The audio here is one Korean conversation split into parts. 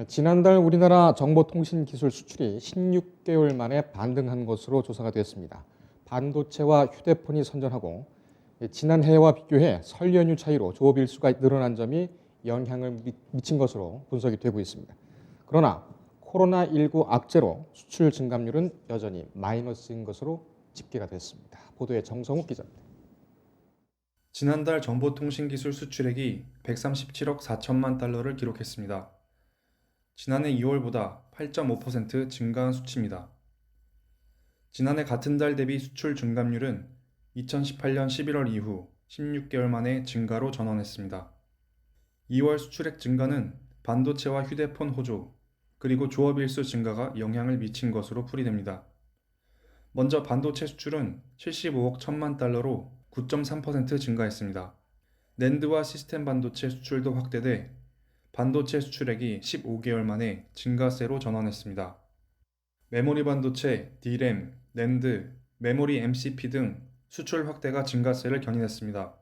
지난달 우리나라 정보통신기술 수출이 16개월 만에 반등한 것으로 조사가 됐습니다. 반도체와 휴대폰이 선전하고 지난해와 비교해 설 연휴 차이로 조업 일수가 늘어난 점이 영향을 미친 것으로 분석이 되고 있습니다. 그러나 코로나19 악재로 수출 증감률은 여전히 마이너스인 것으로 집계가 됐습니다. 보도에 정성욱 기자입니다. 지난달 정보통신기술 수출액이 137억 4천만 달러를 기록했습니다. 지난해 2월보다 8.5% 증가한 수치입니다. 지난해 같은 달 대비 수출 증감률은 2018년 11월 이후 16개월 만에 증가로 전환했습니다. 2월 수출액 증가는 반도체와 휴대폰 호조, 그리고 조업일수 증가가 영향을 미친 것으로 풀이됩니다. 먼저 반도체 수출은 75억 1천만 달러로 9.3% 증가했습니다. 낸드와 시스템 반도체 수출도 확대돼 반도체 수출액이 15개월 만에 증가세로 전환했습니다. 메모리 반도체, D램, 낸드, 메모리 MCP 등 수출 확대가 증가세를 견인했습니다.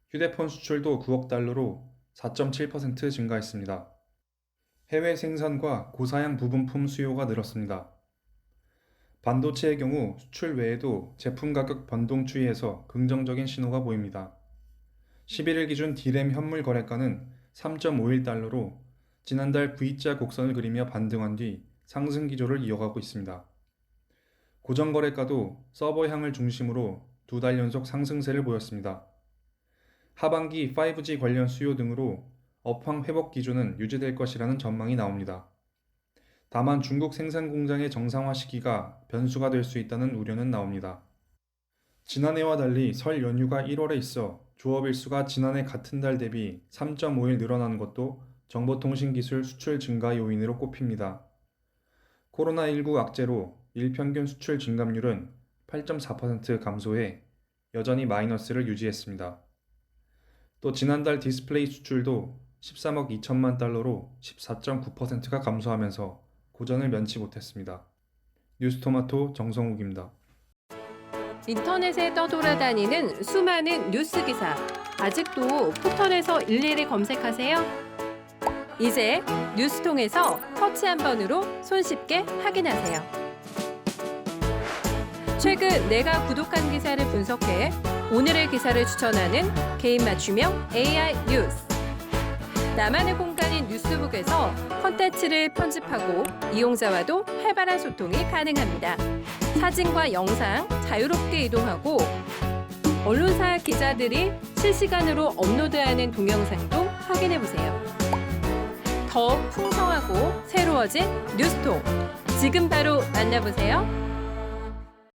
휴대폰 수출도 9억 달러로 4.7% 증가했습니다. 해외 생산과 고사양 부분품 수요가 늘었습니다. 반도체의 경우 수출 외에도 제품 가격 변동 추이에서 긍정적인 신호가 보입니다. 11일 기준 D램 현물 거래가는 3.51달러로 지난달 V자 곡선을 그리며 반등한 뒤 상승 기조를 이어가고 있습니다. 고정 거래가도 서버향을 중심으로 2달 연속 상승세를 보였습니다. 하반기 5G 관련 수요 등으로 업황 회복 기조는 유지될 것이라는 전망이 나옵니다. 다만 중국 생산 공장의 정상화 시기가 변수가 될 수 있다는 우려는 나옵니다. 지난해와 달리 설 연휴가 1월에 있어 조업 일수가 지난해 같은 달 대비 3.5일 늘어나는 것도 정보통신기술 수출 증가 요인으로 꼽힙니다. 코로나19 악재로 일평균 수출 증감률은 8.4% 감소해 여전히 마이너스를 유지했습니다. 또 지난달 디스플레이 수출도 13억 2천만 달러로 14.9%가 감소하면서 고전을 면치 못했습니다. 뉴스토마토 정성욱입니다. 인터넷에 떠돌아다니는 수많은 뉴스 기사. 아직도 포털에서 일일이 검색하세요? 이제 뉴스통에서 터치 한 번으로 손쉽게 확인하세요. 최근 내가 구독한 기사를 분석해 오늘의 기사를 추천하는 개인 맞춤형 AI 뉴스. 나만의 공간인 뉴스북에서 콘텐츠를 편집하고 이용자와도 활발한 소통이 가능합니다. 사진과 영상 자유롭게 이동하고 언론사 기자들이 실시간으로 업로드하는 동영상도 확인해보세요. 더 풍성하고 새로워진 뉴스통. 지금 바로 만나보세요.